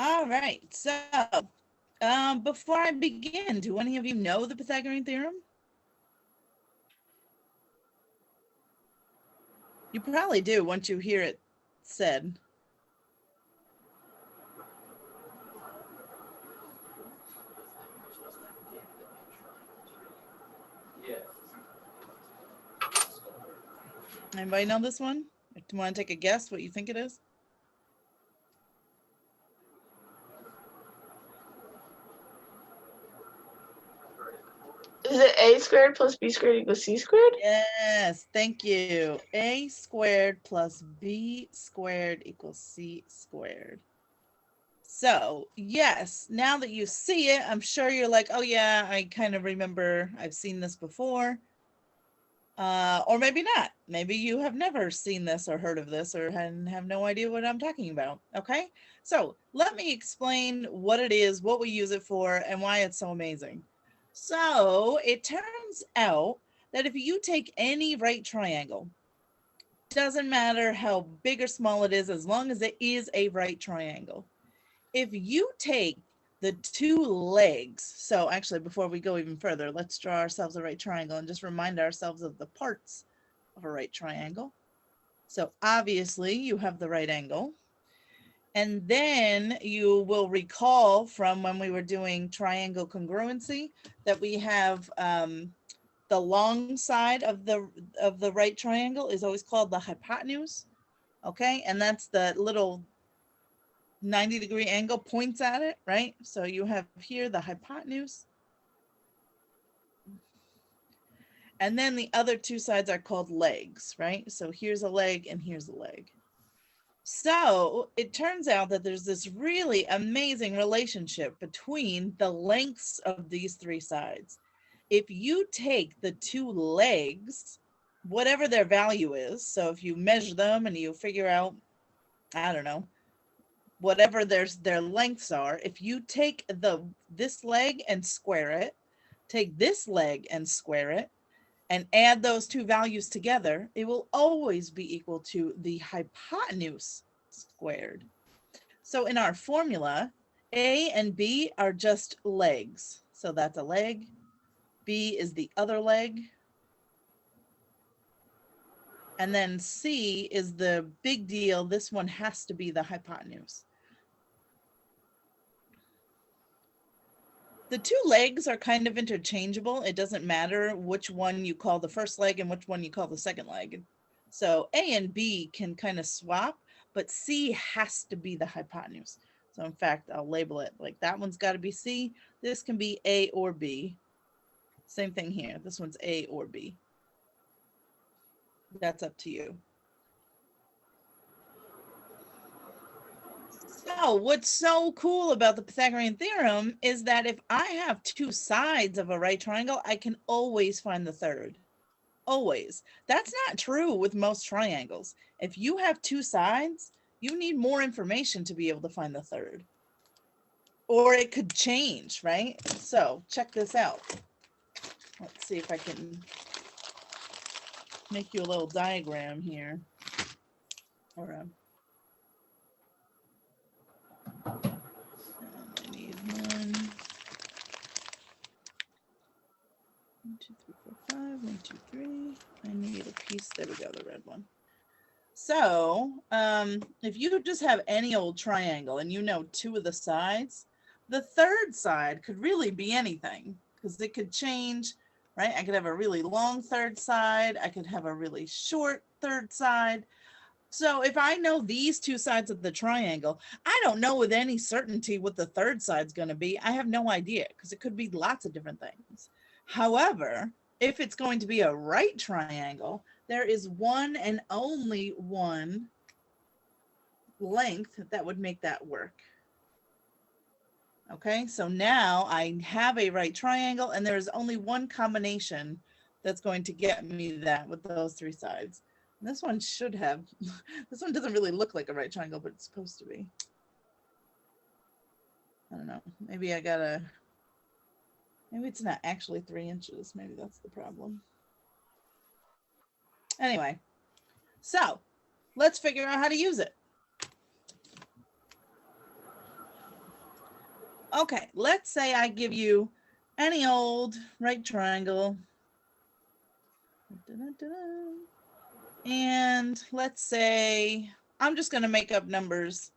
All right, so before I begin, do any of you know the Pythagorean theorem? You probably do once you hear it said. Anybody know this one? Do you want to take a guess what you think it is? Is it a squared plus b squared equals c squared? Yes, thank you. A squared plus b squared equals c squared. So yes, now that you see it, I'm sure you're like, oh yeah, I kind of remember I've seen this before. Or maybe not. Maybe you have never seen this or heard of this or have no idea what I'm talking about. Okay, so let me explain what it is, what we use it for, and why it's so amazing. So it turns out that if you take any right triangle, doesn't matter how big or small it is, as long as it is a right triangle. If you take the two legs, so actually before we go even further, let's draw ourselves a right triangle and just remind ourselves of the parts of a right triangle. So obviously you have the right angle. And then you will recall from when we were doing triangle congruency that we have the long side of the right triangle is always called the hypotenuse. Okay, and that's the little 90-degree angle points at it, right? So you have here the hypotenuse. And then the other two sides are called legs, right? So here's a leg and here's a leg. So it turns out that there's this really amazing relationship between the lengths of these three sides. If you take the two legs, whatever their value is, so if you measure them and you figure out, I don't know, whatever their lengths are, if you take this leg and square it, take this leg and square it, and add those two values together, it will always be equal to the hypotenuse squared. So in our formula, A and B are just legs. So that's a leg. B is the other leg. And then C is the big deal. This one has to be the hypotenuse. The two legs are kind of interchangeable. It doesn't matter which one you call the first leg and which one you call the second leg. So A and B can kind of swap, but C has to be the hypotenuse. So in fact, I'll label it like that one's got to be C. This can be A or B. Same thing here. This one's A or B. That's up to you. So what's so cool about the Pythagorean theorem is that if I have two sides of a right triangle, I can always find the third. Always. That's not true with most triangles. If you have two sides, you need more information to be able to find the third. Or it could change, right? So check this out. Let's see if I can make you a little diagram here. Or I need one. 1, 2, 3, 4, 5. 1, 2, 3. I need a piece. There we go, the red one. So if you just have any old triangle and you know two of the sides, the third side could really be anything because it could change, right? I could have a really long third side. I could have a really short third side. So if I know these two sides of the triangle, I don't know with any certainty what the third side's going to be. I have no idea because it could be lots of different things. However, if it's going to be a right triangle, there is one and only one length that would make that work. Okay, so now I have a right triangle and there is only one combination that's going to get me that with those three sides. And this one should have, this one doesn't really look like a right triangle, but it's supposed to be. I don't know, maybe maybe it's not actually 3 inches. Maybe that's the problem. Anyway, so let's figure out how to use it. Okay, let's say I give you any old right triangle. And let's say, I'm just going to make up numbers.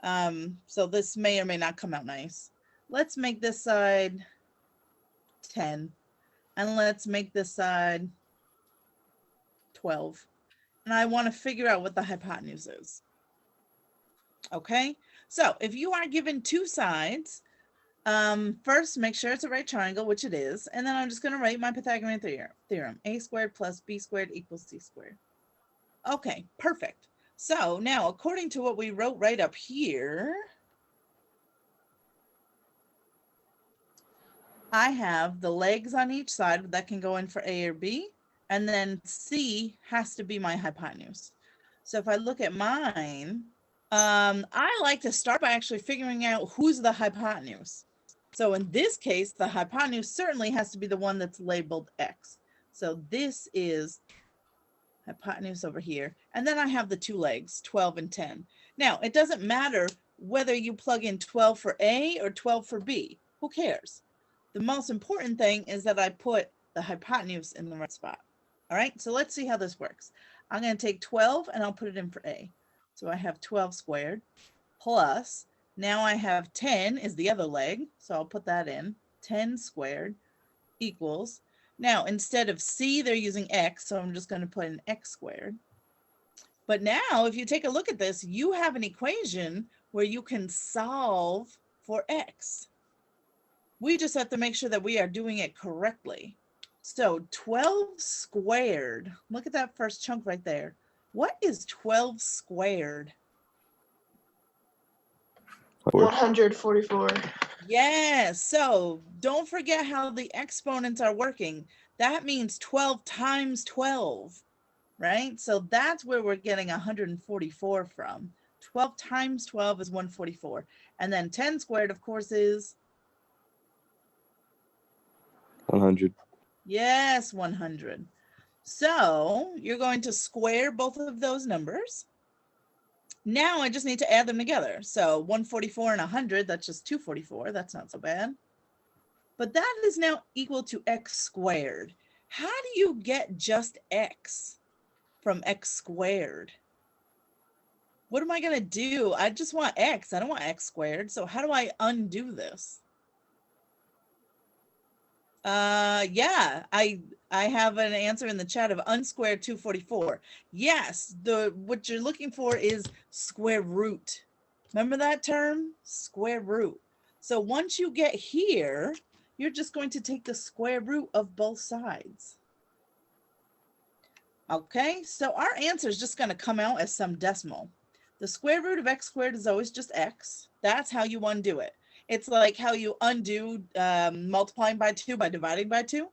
So this may or may not come out nice. Let's make this side 10. And let's make this side 12. And I want to figure out what the hypotenuse is. Okay, so if you are given two sides, first make sure it's a right triangle, which it is, and then I'm just going to write my Pythagorean theorem. A squared plus b squared equals c squared. Okay, perfect. So now, according to what we wrote right up here, I have the legs on each side that can go in for A or B, and then C has to be my hypotenuse. So if I look at mine, I like to start by actually figuring out who's the hypotenuse. So in this case, the hypotenuse certainly has to be the one that's labeled X. So this is hypotenuse over here. And then I have the two legs, 12 and 10. Now, it doesn't matter whether you plug in 12 for A or 12 for B. Who cares? The most important thing is that I put the hypotenuse in the right spot. All right, so let's see how this works. I'm going to take 12 and I'll put it in for A. So I have 12 squared plus, now I have 10 is the other leg. So I'll put that in, 10 squared equals, now instead of C, they're using X. So I'm just going to put in X squared. But now if you take a look at this, you have an equation where you can solve for X. We just have to make sure that we are doing it correctly. So 12 squared, look at that first chunk right there. What is 12 squared? 144. Yes, so don't forget how the exponents are working. That means 12 times 12, right? So that's where we're getting 144 from. 12 times 12 is 144. And then 10 squared, of course, is 100. Yes, 100. So you're going to square both of those numbers. Now I just need to add them together. So 144 and 100, that's just 244. That's not so bad. But that is now equal to X squared. How do you get just X from X squared? What am I going to do? I just want X. I don't want X squared. So how do I undo this? Yeah, I have an answer in the chat of unsquared 244. Yes, what you're looking for is square root. Remember that term? Square root. So once you get here, you're just going to take the square root of both sides. Okay, so our answer is just going to come out as some decimal. The square root of X squared is always just X. That's how you undo it. It's like how you undo multiplying by 2 by dividing by 2,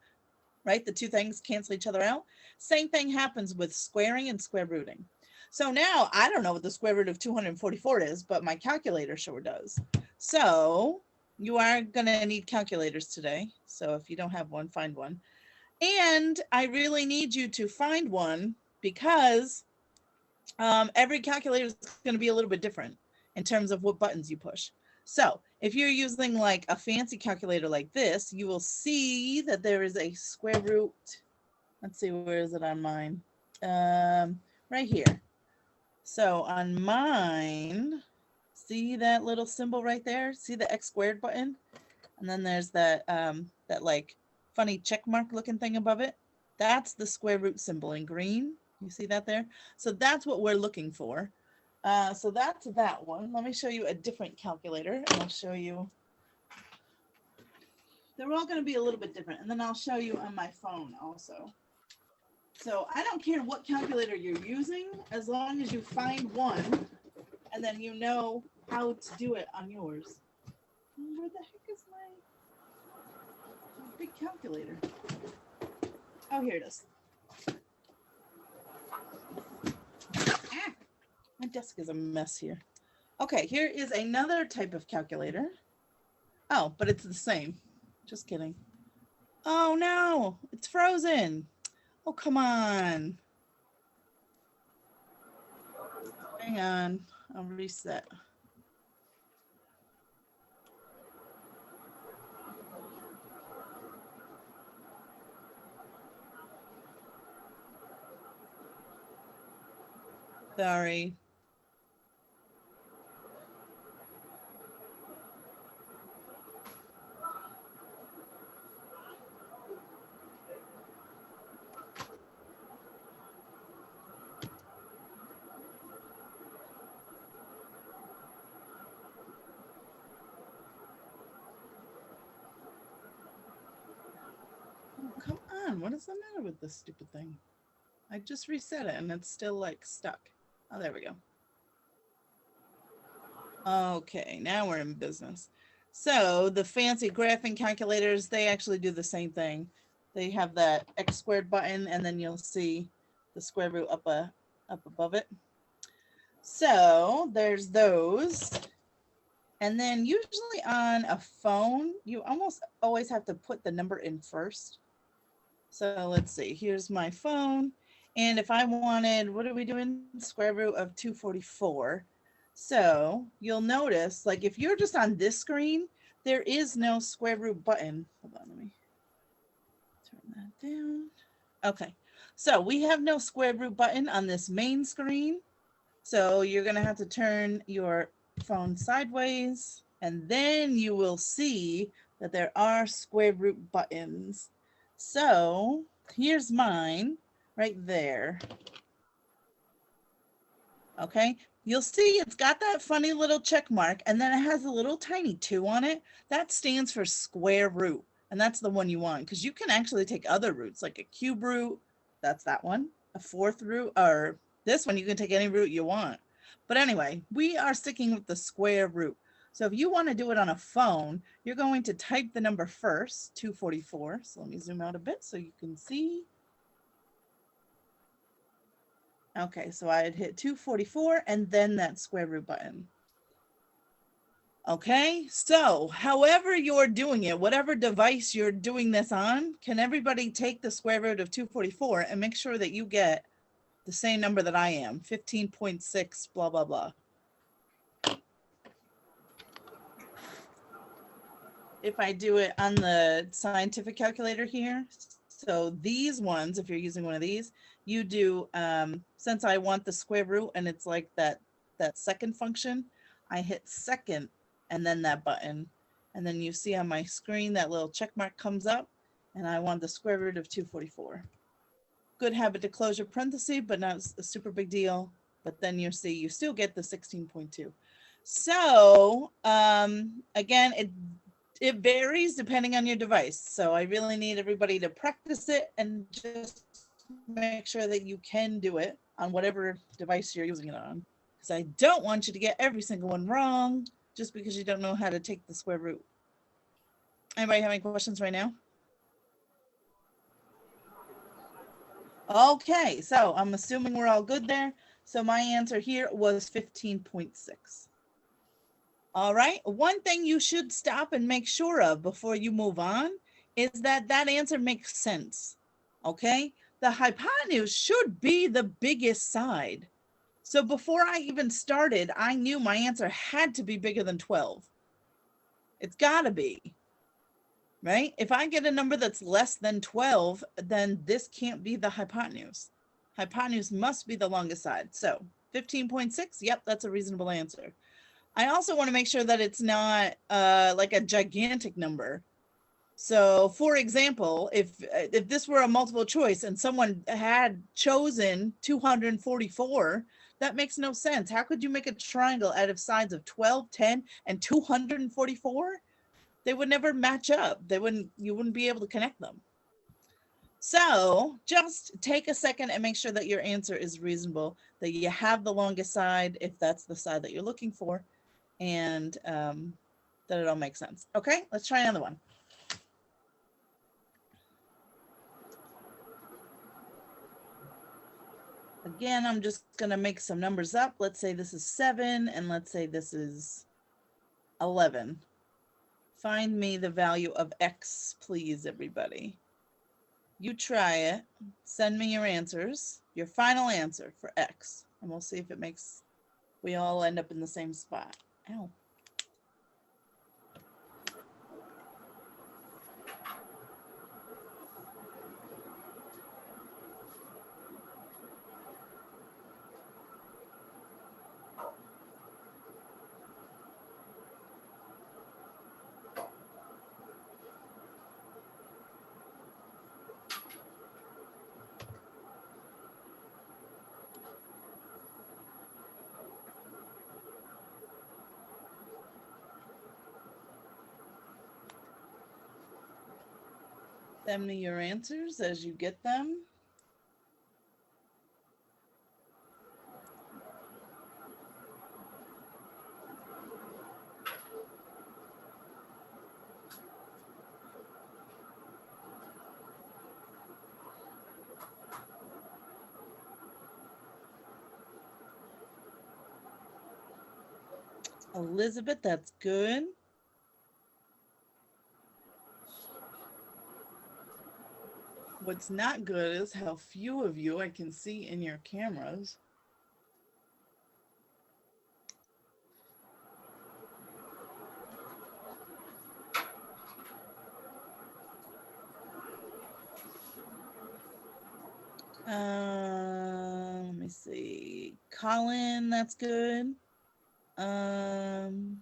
right? The two things cancel each other out. Same thing happens with squaring and square rooting. So now I don't know what the square root of 244 is, but my calculator sure does. So you are going to need calculators today. So if you don't have one, find one. And I really need you to find one because every calculator is going to be a little bit different in terms of what buttons you push. So if you're using like a fancy calculator like this, you will see that there is a square root. Let's see, where is it on mine? Right here. So on mine, see that little symbol right there? See the X squared button? And then there's that, that like funny check mark looking thing above it. That's the square root symbol in green. You see that there? So that's what we're looking for. So that's that one. Let me show you a different calculator and I'll show you. They're all going to be a little bit different. And then I'll show you on my phone also. So I don't care what calculator you're using, as long as you find one and then you know how to do it on yours. Where the heck is my big calculator? Oh, here it is. My desk is a mess here. Okay, here is another type of calculator. Oh, but it's the same. Just kidding. Oh no, it's frozen. Oh, come on. Hang on, I'll reset. Sorry. Oh, come on. What is the matter with this stupid thing? I just reset it and it's still like stuck. Oh, there we go. Okay, now we're in business. So the fancy graphing calculators, they actually do the same thing. They have that x squared button and then you'll see the square root up above it. So there's those. And then usually on a phone, you almost always have to put the number in first. So let's see, here's my phone. And if I wanted, what are we doing? Square root of 244. So you'll notice, like if you're just on this screen, there is no square root button. Hold on, let me turn that down. Okay, so we have no square root button on this main screen. So you're gonna have to turn your phone sideways and then you will see that there are square root buttons. So here's mine right there. Okay, you'll see it's got that funny little check mark and then it has a little tiny 2 on it. That stands for square root. And that's the one you want because you can actually take other roots like a cube root. That's that one. A 4th root, or this one, you can take any root you want. But anyway, we are sticking with the square root. So if you want to do it on a phone, you're going to type the number first, 244. So let me zoom out a bit so you can see. Okay, so I had hit 244 and then that square root button. Okay, so however you're doing it, whatever device you're doing this on, can everybody take the square root of 244 and make sure that you get the same number that I am, 15.6, blah, blah, blah. If I do it on the scientific calculator here, so these ones, if you're using one of these, you do, since I want the square root and it's like that second function, I hit second and then that button. And then you see on my screen that little check mark comes up and I want the square root of 244. Good habit to close your parenthesis, but not a super big deal. But then you see you still get the 16.2. So again, it varies depending on your device. So I really need everybody to practice it and just make sure that you can do it on whatever device you're using it on. Because I don't want you to get every single one wrong just because you don't know how to take the square root. Anybody have any questions right now? Okay, so I'm assuming we're all good there. So my answer here was 15.6. All right, one thing you should stop and make sure of before you move on is that that answer makes sense, okay? The hypotenuse should be the biggest side. So before I even started, I knew my answer had to be bigger than 12. It's gotta be, right? If I get a number that's less than 12, then this can't be the hypotenuse. Hypotenuse must be the longest side. So 15.6, yep, that's a reasonable answer. I also want to make sure that it's not like a gigantic number. So for example, if this were a multiple choice and someone had chosen 244, that makes no sense. How could you make a triangle out of sides of 12, 10, and 244? They would never match up. You wouldn't be able to connect them. So just take a second and make sure that your answer is reasonable, that you have the longest side, if that's the side that you're looking for, and that it all makes sense. Okay, let's try another one. Again, I'm just gonna make some numbers up. Let's say this is 7 and let's say this is 11. Find me the value of X, please, everybody. You try it, send me your answers, your final answer for X, and we'll see if it makes, we all end up in the same spot. Ow. Send me your answers as you get them. Elizabeth, that's good. What's not good is how few of you I can see in your cameras. Let me see. Colin, that's good. Um,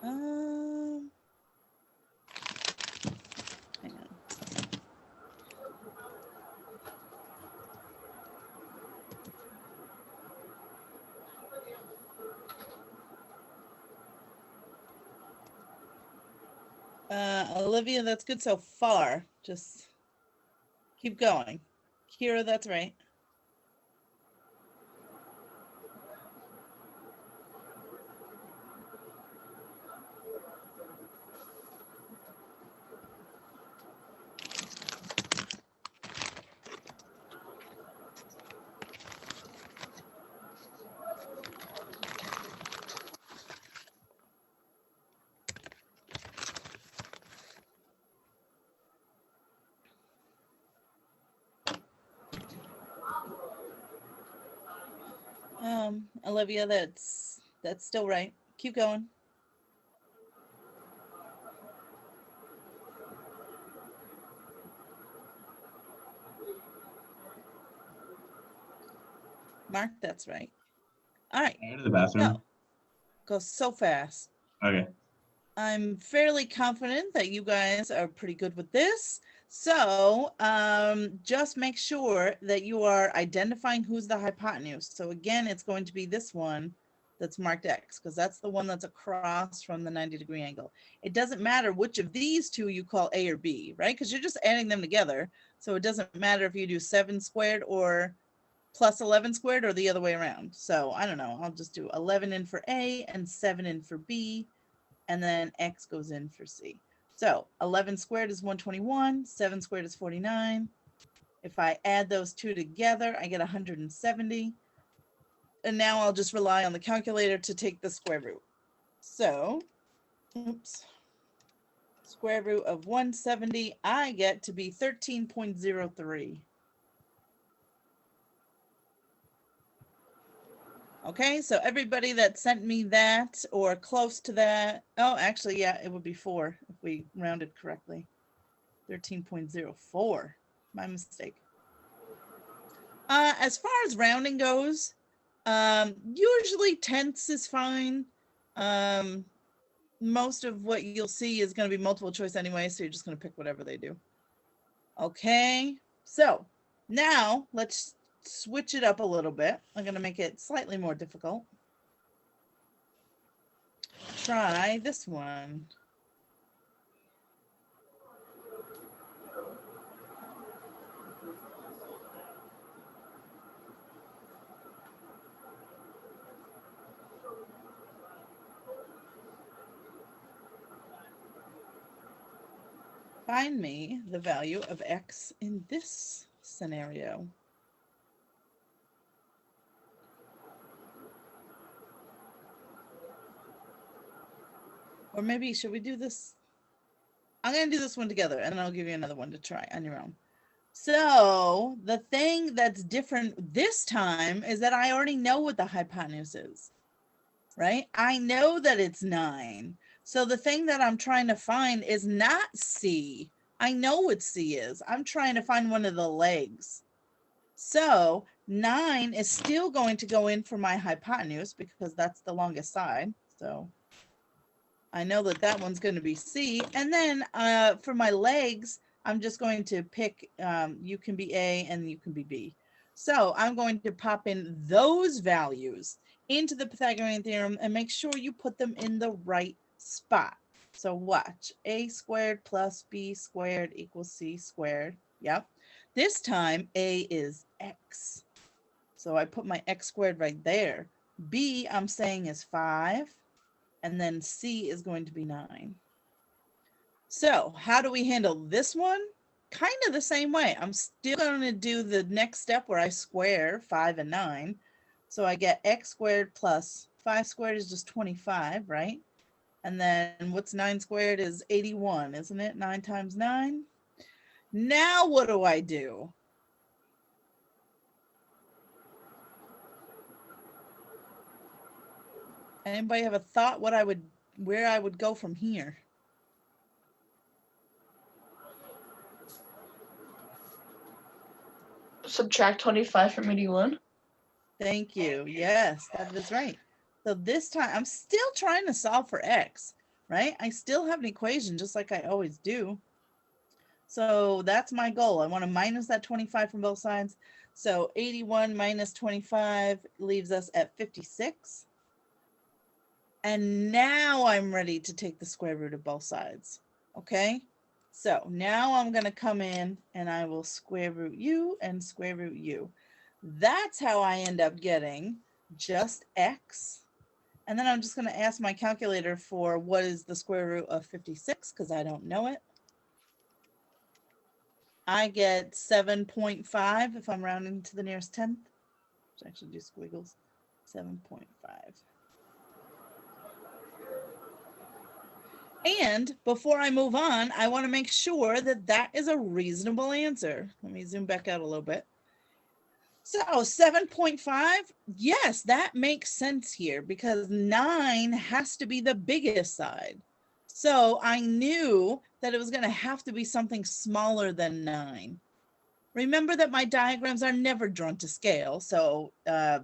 hang on. Olivia, that's good so far. Just keep going. Kira, that's right. Olivia, that's still right. Keep going. Mark, that's right. All right. Can I go to the bathroom? Go so fast. Okay. I'm fairly confident that you guys are pretty good with this. So just make sure that you are identifying who's the hypotenuse. So again, it's going to be this one that's marked X, because that's the one that's across from the 90-degree angle. It doesn't matter which of these two you call A or B, right? Because you're just adding them together. So it doesn't matter if you do 7 squared or plus 11 squared or the other way around. So I don't know. I'll just do 11 in for A and 7 in for B. And then X goes in for C. So 11 squared is 121, 7 squared is 49. If I add those two together, I get 170. And now I'll just rely on the calculator to take the square root. So, oops, square root of 170, I get to be 13.03. Okay, so everybody that sent me that or close to that, oh, actually, yeah, it would be 4 if we rounded correctly. 13.04, my mistake. As far as rounding goes, usually tenths is fine. Most of what you'll see is going to be multiple choice anyway, so you're just going to pick whatever they do. Okay, so now let's switch it up a little bit. I'm going to make it slightly more difficult. Try this one. Find me the value of X in this scenario. Or maybe, should we do this? I'm going to do this one together, and then I'll give you another one to try on your own. So the thing that's different this time is that I already know what the hypotenuse is, right? I know that it's 9. So the thing that I'm trying to find is not C. I know what C is. I'm trying to find one of the legs. So 9 is still going to go in for my hypotenuse because that's the longest side. So I know that that one's going to be C. And then for my legs, I'm just going to pick, you can be A and you can be B. So I'm going to pop in those values into the Pythagorean theorem and make sure you put them in the right spot. So watch, a squared plus b squared equals c squared. Yep. This time a is x. So I put my x squared right there. B I'm saying is 5. And then c is going to be 9. So how do we handle this one? Kind of the same way. I'm still going to do the next step where I square 5 and 9. So I get x squared plus 5 squared is just 25, right? And then what's 9 squared is 81, isn't it? 9 times 9. Now what do I do? Anybody have a thought where I would go from here? Subtract 25 from 81. Thank you. Yes, that is right. So this time I'm still trying to solve for x, right? I still have an equation just like I always do. So that's my goal. I want to minus that 25 from both sides. So 81 minus 25 leaves us at 56. And now I'm ready to take the square root of both sides. Okay, so now I'm going to come in and I will square root u and square root u. That's how I end up getting just x. And then I'm just going to ask my calculator for what is the square root of 56 because I don't know it. I get 7.5 if I'm rounding to the nearest tenth. Let's actually do squiggles. 7.5. And before I move on, I want to make sure that that is a reasonable answer. Let me zoom back out a little bit. So 7.5, yes, that makes sense here because 9 has to be the biggest side. So I knew that it was going to have to be something smaller than 9. Remember that my diagrams are never drawn to scale. So the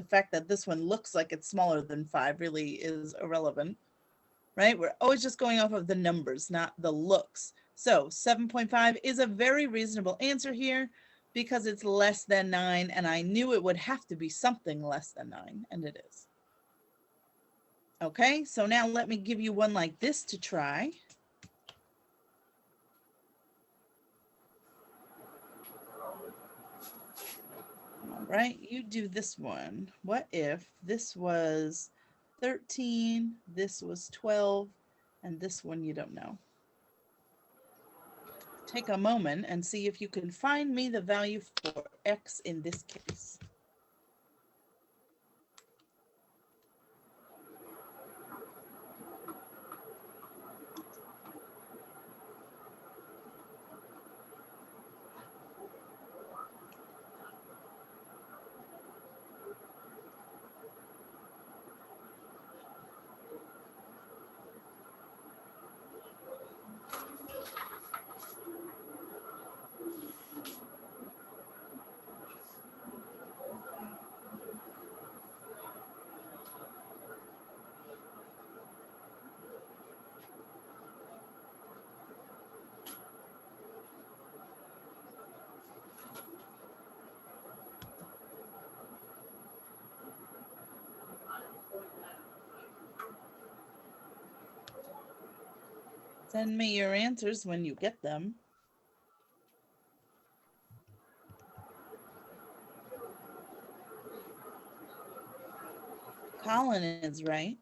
fact that this one looks like it's smaller than 5 really is irrelevant. Right? We're always just going off of the numbers, not the looks. So 7.5 is a very reasonable answer here because it's less than 9, and I knew it would have to be something less than 9, and it is. Okay, so now let me give you one like this to try. All right, you do this one. What if this was 13, this was 12, and this one you don't know? Take a moment and see if you can find me the value for x in this case. Send me your answers when you get them. Colin is right.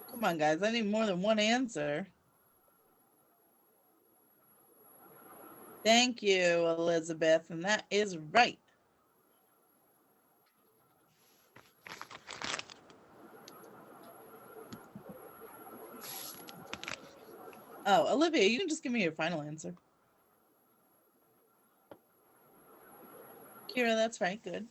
Come on, guys. I need more than one answer. Thank you, Elizabeth. And that is right. Oh, Olivia, you can just give me your final answer. Kira, that's right. Good.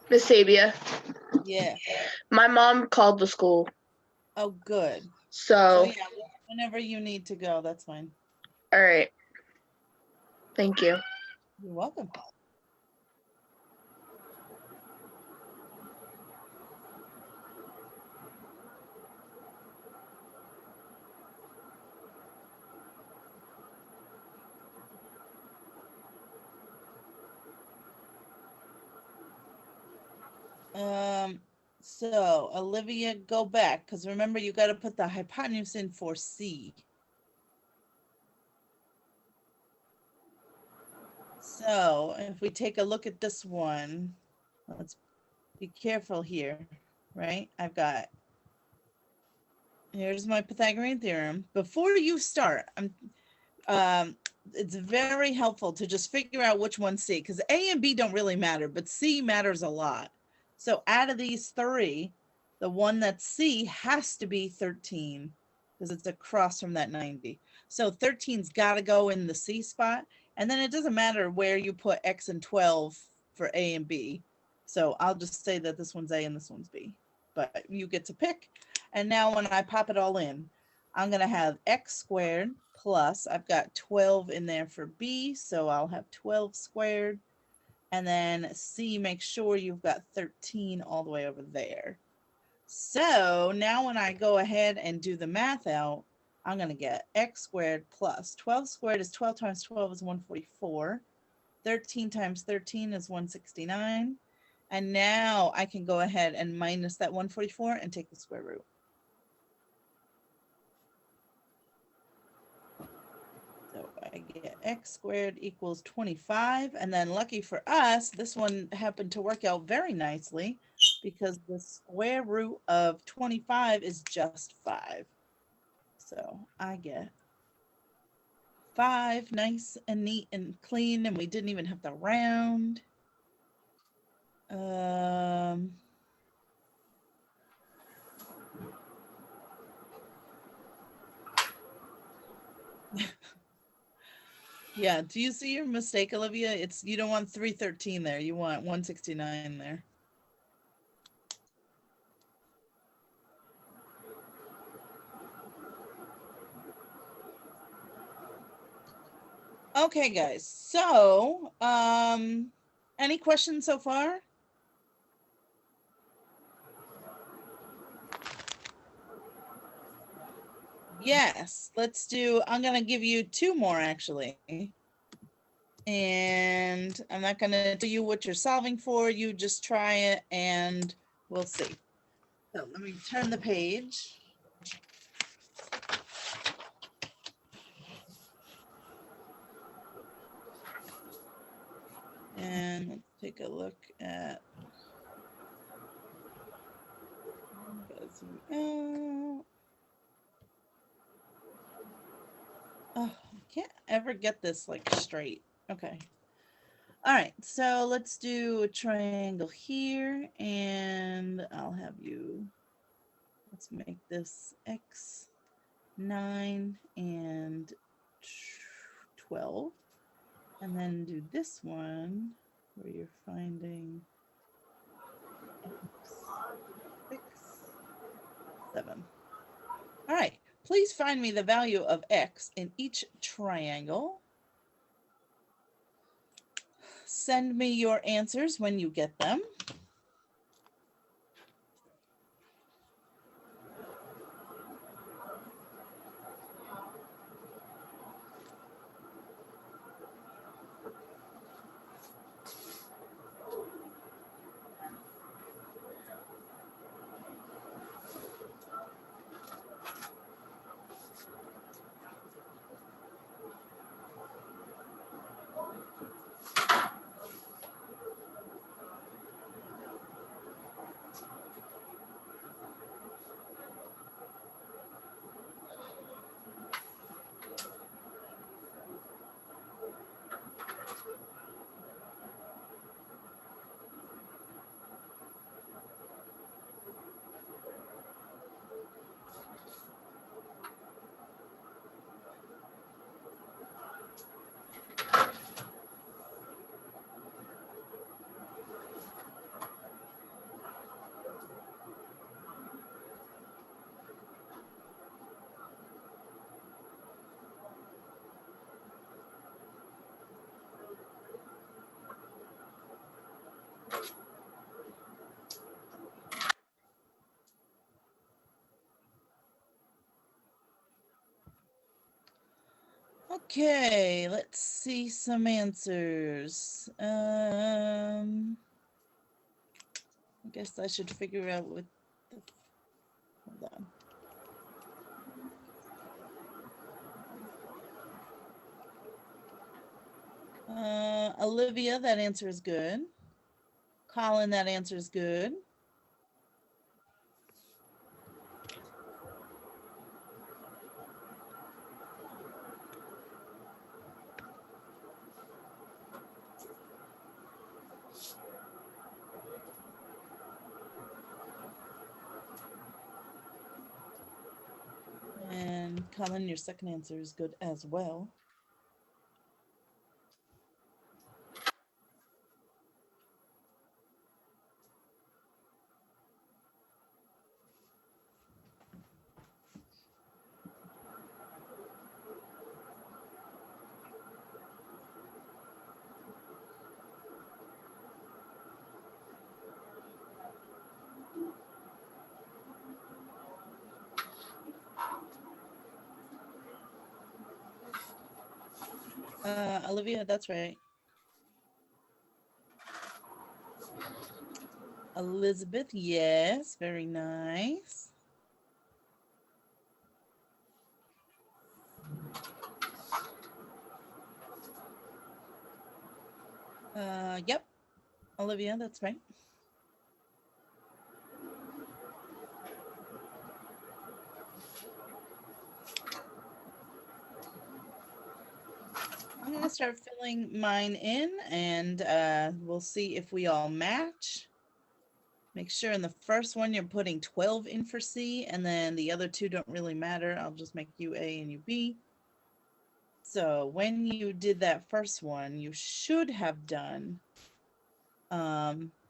Miss Sabia, Yeah. my mom called the school. Oh, good. So yeah, whenever you need to go, that's fine. all right. Thank you. You're welcome. So Olivia, go back, because remember you got to put the hypotenuse in for C. So if we take a look at this one, let's be careful here, right? I've got, here's my Pythagorean theorem. Before you start, it's very helpful to just figure out which one's C, because A and B don't really matter, but C matters a lot. So out of these three, the one that's C has to be 13, because it's across from that 90. So 13's got to go in the C spot, and then it doesn't matter where you put X and 12 for A and B. So I'll just say that this one's A and this one's B, but you get to pick. And now when I pop it all in, I'm going to have X squared plus, I've got 12 in there for B, so I'll have 12 squared. And then C, make sure you've got 13 all the way over there. So now when I go ahead and do the math out, I'm going to get X squared plus 12 squared is 12 times 12 is 144. 13 times 13 is 169. And now I can go ahead and minus that 144 and take the square root. So I get X squared equals 25. And then lucky for us, this one happened to work out very nicely because the square root of 25 is just 5. So I get 5, nice and neat and clean, and we didn't even have to round. Yeah, do you see your mistake, Olivia? It's, you don't want 313 there, you want 169 there. Okay, guys, so any questions so far? Yes, let's do, I'm gonna give you 2 more actually. And I'm not gonna tell you what you're solving for, you just try it and we'll see. So let me turn the page. And let's take a look at, oh, I can't ever get this like straight. Okay. All right, so let's do a triangle here, and I'll have you, let's make this X 9 and 12, and then do this one where you're finding X 6, 7. All right, please find me the value of X in each triangle. Send me your answers when you get them. Okay, let's see some answers. I guess I should figure out what the, hold on. Olivia, that answer is good. Colin, that answer is good. And Colin, your second answer is good as well. Olivia, that's right. Elizabeth, yes, very nice. Yep, Olivia, that's right. I'm gonna start filling mine in, and we'll see if we all match. Make sure in the first one you're putting 12 in for C, and then the other two don't really matter. I'll just make you A and you B. So when you did that first one, you should have done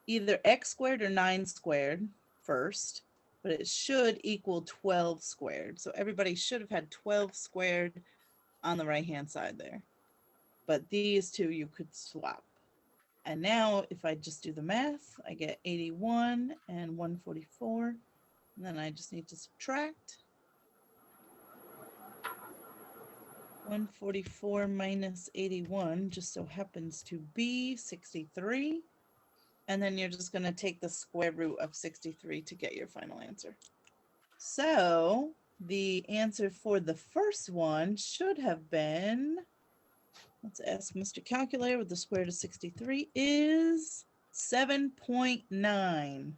either x squared or 9 squared first, but it should equal 12 squared. So everybody should have had 12 squared on the right-hand side there. But these two you could swap. And now if I just do the math, I get 81 and 144. And then I just need to subtract. 144 minus 81 just so happens to be 63. And then you're just going to take the square root of 63 to get your final answer. So the answer for the first one should have been, let's ask Mr. Calculator what the square root of 63 is, 7.9.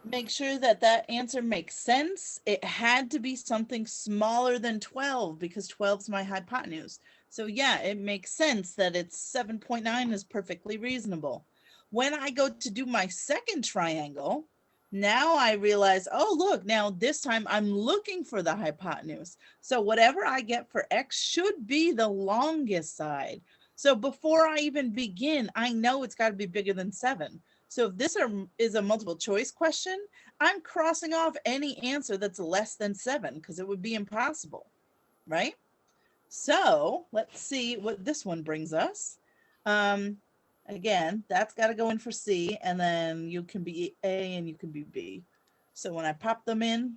Make sure that that answer makes sense. It had to be something smaller than 12 because 12 is my hypotenuse. So yeah, it makes sense that it's 7.9 is perfectly reasonable. When I go to do my second triangle, now I realize, oh, look, now this time I'm looking for the hypotenuse. So whatever I get for X should be the longest side. So before I even begin, I know it's got to be bigger than 7. So if this is a multiple choice question, I'm crossing off any answer that's less than 7 because it would be impossible, right? So let's see what this one brings us. Again, that's got to go in for C, and then you can be A and you can be B. So when I pop them in,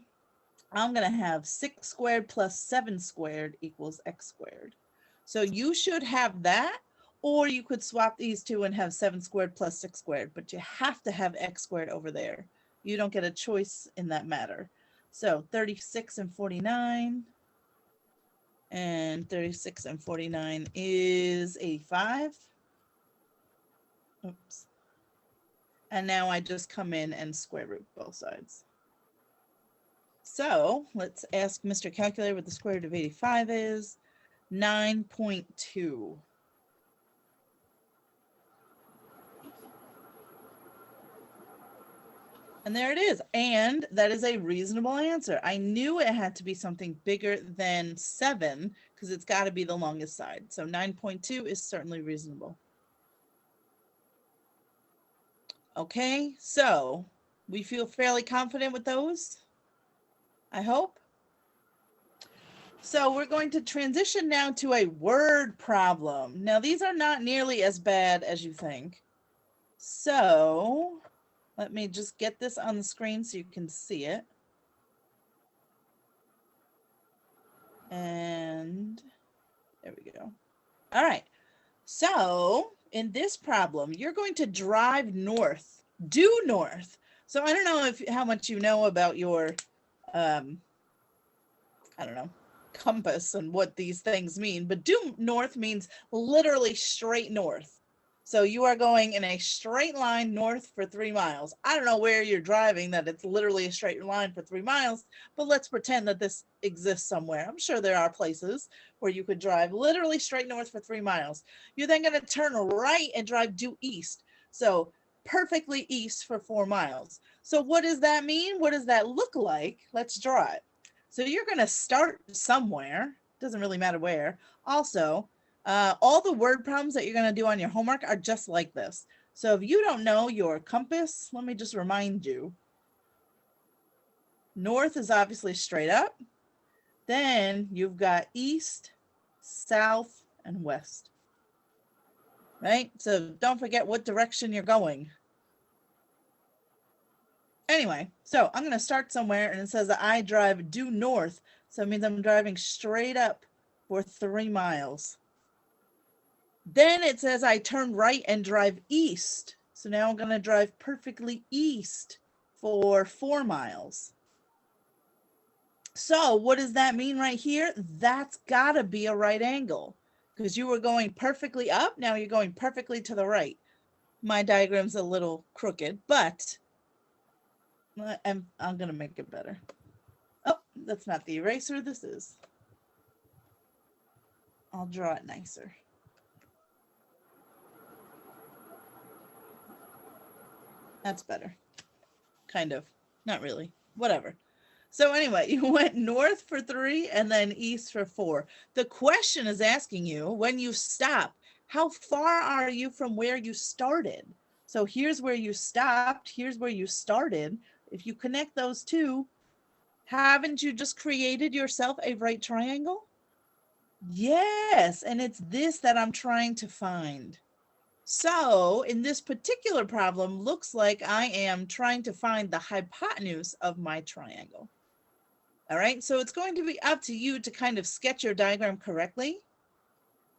I'm going to have 6 squared plus 7 squared equals X squared. So you should have that. Or you could swap these two and have 7 squared plus 6 squared, but you have to have X squared over there. You don't get a choice in that matter. So 36 and 49. And 36 and 49 is 85. Oops. And now I just come in and square root both sides. So let's ask Mr. Calculator what the square root of 85 is. 9.2. And there it is. And that is a reasonable answer. I knew it had to be something bigger than 7 because it's got to be the longest side. So 9.2 is certainly reasonable. Okay, so we feel fairly confident with those, I hope. So we're going to transition now to a word problem. Now, these are not nearly as bad as you think. So... let me just get this on the screen so you can see it. And there we go. All right. So in this problem, you're going to drive north, due north. So I don't know how much you know about your, I don't know, compass and what these things mean, but due north means literally straight north. So you are going in a straight line north for 3 miles. I don't know where you're driving that it's literally a straight line for 3 miles, but let's pretend that this exists somewhere. I'm sure there are places where you could drive literally straight north for 3 miles. You're then going to turn right and drive due east. So perfectly east for 4 miles. So what does that mean? What does that look like? Let's draw it. So you're going to start somewhere. Doesn't really matter where. Also, all the word problems that you're going to do on your homework are just like this. So if you don't know your compass, let me just remind you. North is obviously straight up. Then you've got east, south, and west. Right? So don't forget what direction you're going. Anyway, so I'm going to start somewhere, and it says that I drive due north. So it means I'm driving straight up for 3 miles. Then it says I turn right and drive east. So now I'm going to drive perfectly east for 4 miles. So what does that mean right here? That's got to be a right angle because you were going perfectly up. Now you're going perfectly to the right. My diagram's a little crooked, but I'm going to make it better. Oh, that's not the eraser. This is. I'll draw it nicer. That's better. Kind of. Not really. Whatever. So anyway, you went north for 3 and then east for 4. The question is asking you, when you stop, how far are you from where you started? So here's where you stopped. Here's where you started. If you connect those two, haven't you just created yourself a right triangle? Yes, and it's this that I'm trying to find. So in this particular problem, looks like I am trying to find the hypotenuse of my triangle. All right, so it's going to be up to you to kind of sketch your diagram correctly,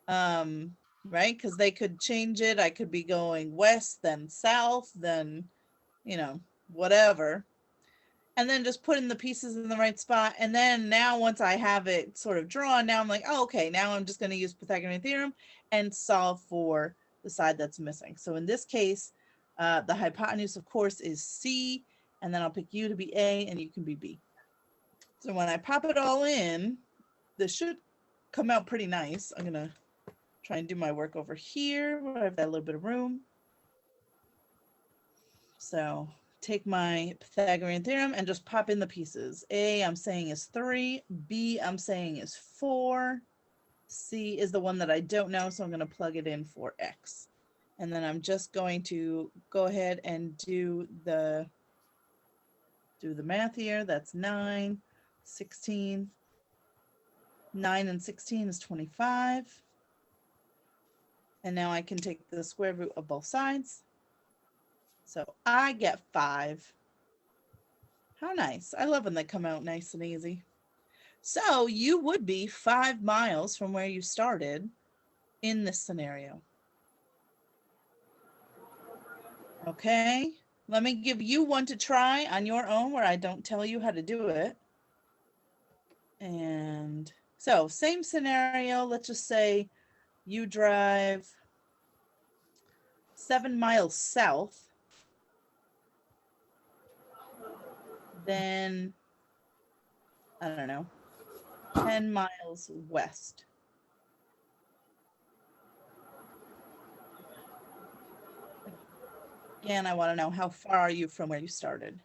right? Because they could change it. I could be going west, then south, then, you know, whatever. And then just putting the pieces in the right spot. And then now once I have it sort of drawn, now I'm like, oh, okay, now I'm just going to use Pythagorean Theorem and solve for the side that's missing. So in this case, the hypotenuse, of course, is C, and then I'll pick you to be A and you can be B. So when I pop it all in, this should come out pretty nice. I'm going to try and do my work over here where I have that little bit of room. So take my Pythagorean theorem and just pop in the pieces. A, I'm saying is 3. B, I'm saying is 4. C is the one that I don't know, so I'm going to plug it in for X. And then I'm just going to go ahead and do the math here. That's 9, 16. 9 and 16 is 25. And now I can take the square root of both sides. So I get 5. How nice. I love when they come out nice and easy. So you would be 5 miles from where you started in this scenario. Okay, let me give you one to try on your own where I don't tell you how to do it. And so same scenario, let's just say you drive 7 miles south, then, I don't know, 10 miles west. Again, I want to know how far are you from where you started?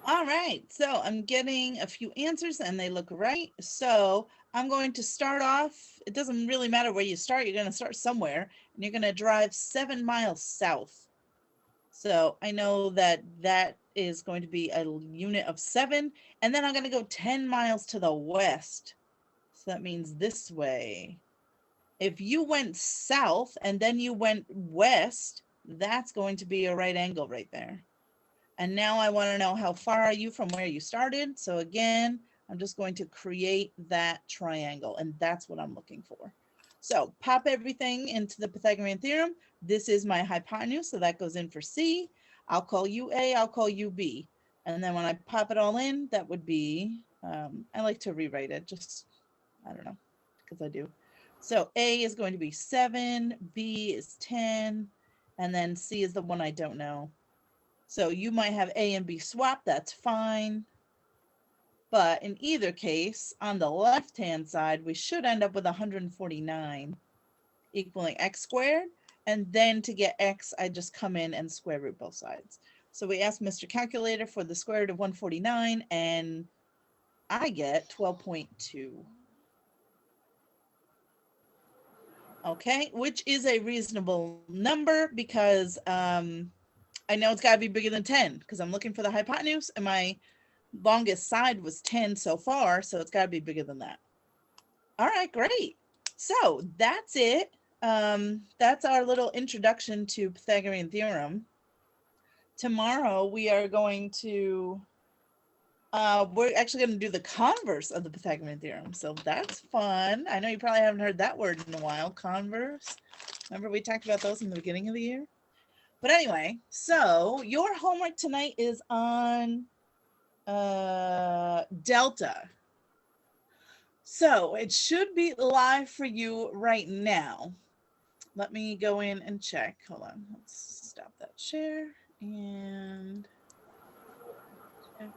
All right, so I'm getting a few answers and they look right. So I'm going to start off. It doesn't really matter where you start. You're going to start somewhere and you're going to drive 7 miles south. So I know that that is going to be a unit of 7. And then I'm going to go 10 miles to the west. So that means this way. If you went south and then you went west, that's going to be a right angle right there. And now I want to know how far are you from where you started. So again, I'm just going to create that triangle and that's what I'm looking for. So pop everything into the Pythagorean theorem. This is my hypotenuse, so that goes in for C. I'll call you A, I'll call you B. And then when I pop it all in, that would be, I like to rewrite it, just, I don't know, because I do. So A is going to be 7, B is 10, and then C is the one I don't know. So you might have A and B swapped, that's fine. But in either case, on the left-hand side, we should end up with 149 equaling x squared. And then to get x, I just come in and square root both sides. So we ask Mr. Calculator for the square root of 149, and I get 12.2. Okay, which is a reasonable number because I know it's got to be bigger than 10 because I'm looking for the hypotenuse and my longest side was 10 so far, so it's got to be bigger than that. All right, great. So that's it. That's our little introduction to Pythagorean theorem. Tomorrow we are going to, we're actually going to do the converse of the Pythagorean theorem. So that's fun. I know you probably haven't heard that word in a while, converse. Remember we talked about those in the beginning of the year? But anyway, so your homework tonight is on delta. So it should be live for you right now. Let me go in and check. Hold on. Let's stop that share and check.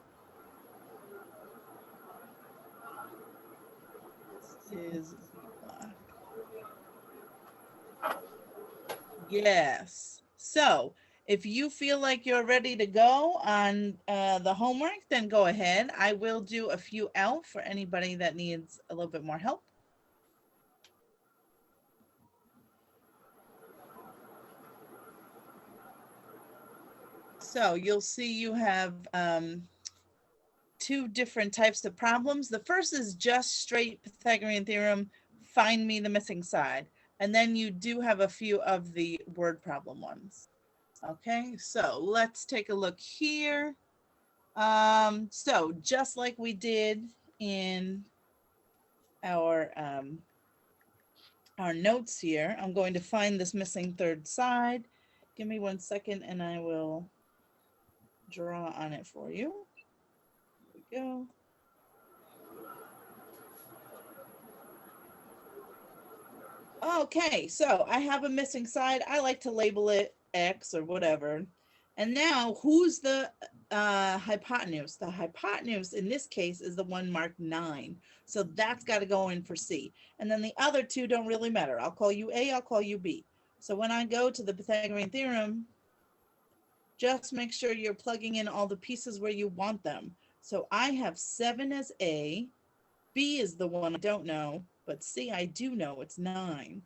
This is live. Yes. So if you feel like you're ready to go on the homework, then go ahead. I will do a few out for anybody that needs a little bit more help. So you'll see you have 2 different types of problems. The first is just straight Pythagorean theorem, find me the missing side. And then you do have a few of the word problem ones. Okay, so let's take a look here. So just like we did in our notes here, I'm going to find this missing third side. Give me 1 second and I will draw on it for you. Here we go. Okay, so I have a missing side. I like to label it X or whatever. And now who's the hypotenuse? The hypotenuse in this case is the one marked 9. So that's got to go in for C. And then the other 2 don't really matter. I'll call you A, I'll call you B. So when I go to the Pythagorean theorem, just make sure you're plugging in all the pieces where you want them. So I have 7 as A, B is the one I don't know, but C I do know, it's 9.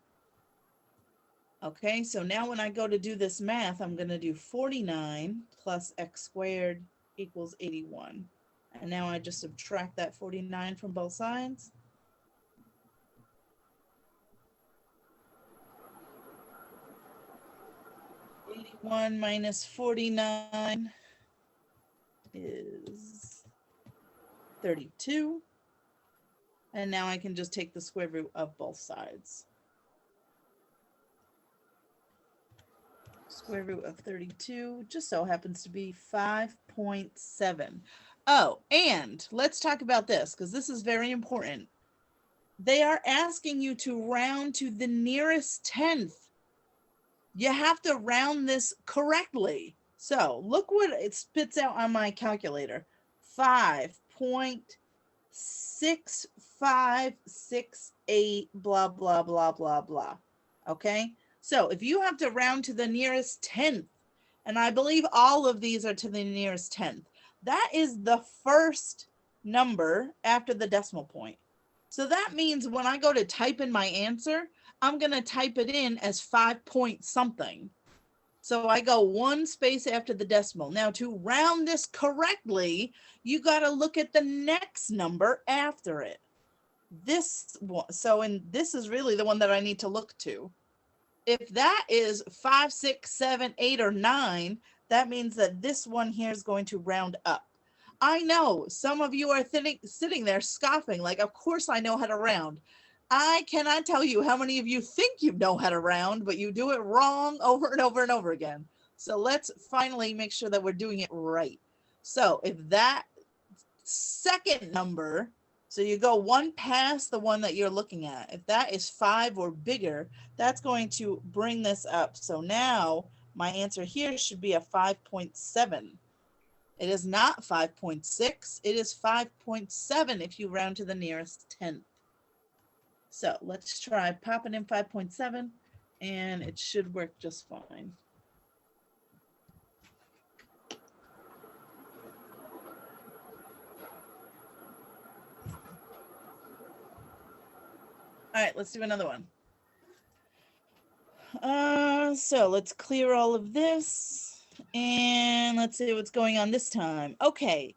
Okay, so now when I go to do this math, I'm going to do 49 plus x squared equals 81. And now I just subtract that 49 from both sides. (81 minus 49 is 32. And now I can just take the square root of both sides. Square root of 32 just so happens to be 5.7. Oh, and let's talk about this because this is very important. They are asking you to round to the nearest tenth. You have to round this correctly. So look what it spits out on my calculator. 5.6568 blah, blah, blah, blah, blah. Okay? So if you have to round to the nearest tenth, and I believe all of these are to the nearest tenth, That is the first number after the decimal point. So that means when I go to type in my answer, I'm going to type it in as 5 point something. So I go one space after the decimal. Now to round this correctly, you got to look at the next number after it. This one, this is really the one that I need to look to. If that is 5, 6, 7, 8, or 9, that means that this one here is going to round up. I know some of you are sitting there scoffing, like, of course I know how to round. I cannot tell you how many of you think you know how to round, but you do it wrong over and over and over again. So let's finally make sure that we're doing it right. So if that second number, so you go one past the one that you're looking at, if that is 5 or bigger, that's going to bring this up. So now my answer here should be a 5.7. It is not 5.6, it is 5.7 if you round to the nearest tenth. So let's try popping in 5.7 and it should work just fine. All right, let's do another one. So let's clear all of this and let's see what's going on this time. Okay,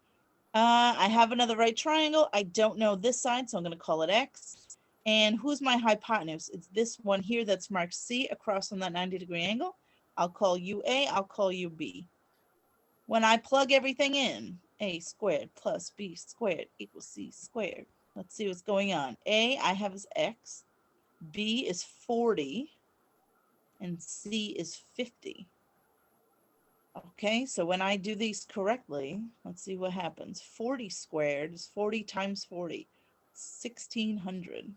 I have another right triangle. I don't know this side, so I'm going to call it X. And who's my hypotenuse? It's this one here that's marked C across from that 90-degree angle. I'll call you A, I'll call you B. When I plug everything in, A squared plus B squared equals C squared. Let's see what's going on. A I have as X, B is 40, and C is 50. Okay, so when I do these correctly, let's see what happens. 40 squared is 40 times 40, 1,600.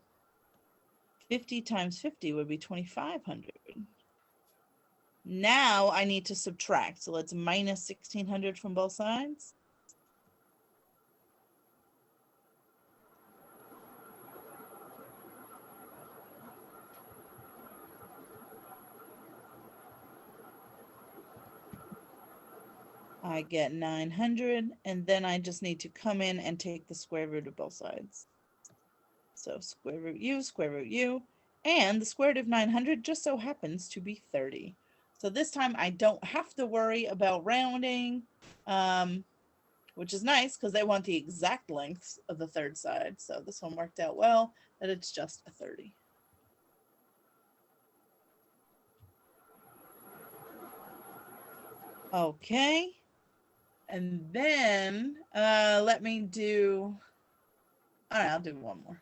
50 times 50 would be 2,500. Now I need to subtract. So let's minus 1,600 from both sides. I get 900, and then I just need to come in and take the square root of both sides. So square root u, and the square root of 900 just so happens to be 30. So this time I don't have to worry about rounding, which is nice because they want the exact lengths of the third side. So this one worked out well, that it's just a 30. Okay. And then let me do, all right, I'll do one more.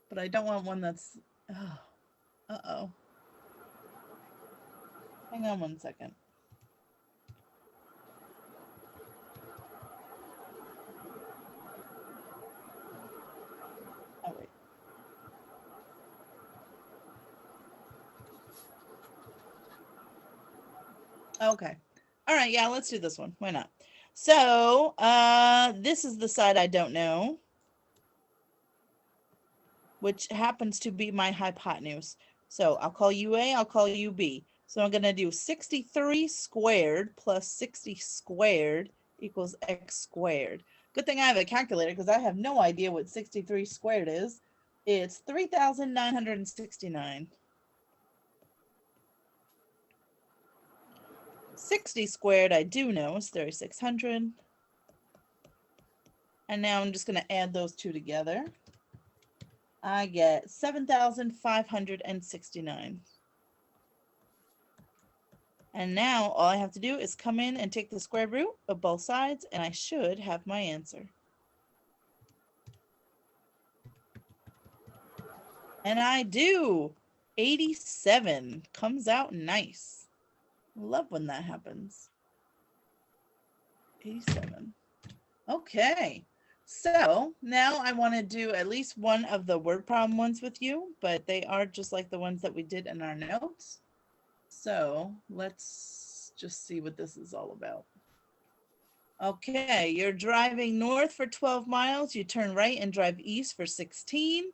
But I don't want one that's, oh, uh-oh. Hang on one second. Oh, wait. Okay. All right, yeah, let's do this one. Why not? So this is the side I don't know, which happens to be my hypotenuse. So I'll call you A, I'll call you B. So I'm going to do 63 squared plus 60 squared equals X squared. Good thing I have a calculator because I have no idea what 63 squared is. It's 3,969. 60 squared I do know is 3,600. And now I'm just going to add those two together. I get 7,569. And now all I have to do is come in and take the square root of both sides, and I should have my answer. And I do. 87 comes out nice. Love when that happens. 87. Okay. So now I want to do at least one of the word problem ones with you, but they are just like the ones that we did in our notes. So let's just see what this is all about. Okay, you're driving north for 12 miles. You turn right and drive east for 16.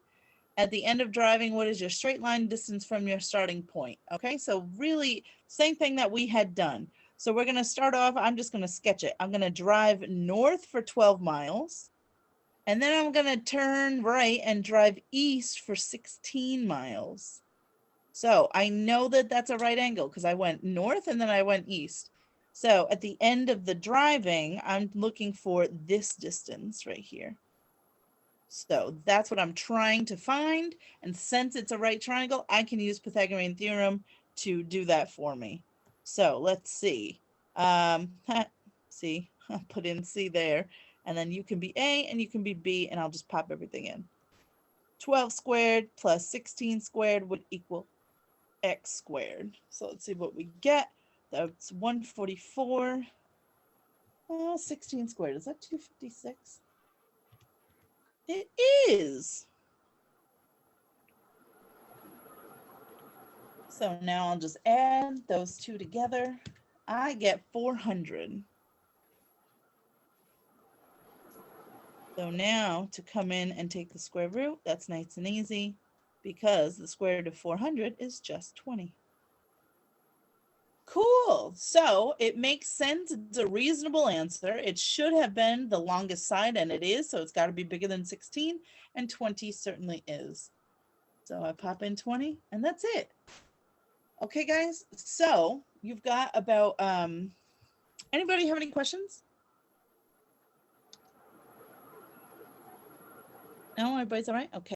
At the end of driving, what is your straight line distance from your starting point? Okay, so really same thing that we had done. So we're going to start off, I'm just going to sketch it. I'm going to drive north for 12 miles. And then I'm going to turn right and drive east for 16 miles. So I know that that's a right angle because I went north and then I went east. So at the end of the driving, I'm looking for this distance right here. So that's what I'm trying to find. And since it's a right triangle, I can use Pythagorean Theorem to do that for me. So let's see. See, I'll put in C there. And then you can be A and you can be B, and I'll just pop everything in. 12 squared plus 16 squared would equal x squared. So let's see what we get. That's 144. 16 squared, is that 256? It is. So now I'll just add those two together. I get 400. So now to come in and take the square root, that's nice and easy because the square root of 400 is just 20. Cool. So it makes sense. It's a reasonable answer. It should have been the longest side, and it is. So it's got to be bigger than 16, and 20 certainly is. So I pop in 20, and that's it. Okay, guys. So you've got about, anybody have any questions? No, everybody's all right? Okay.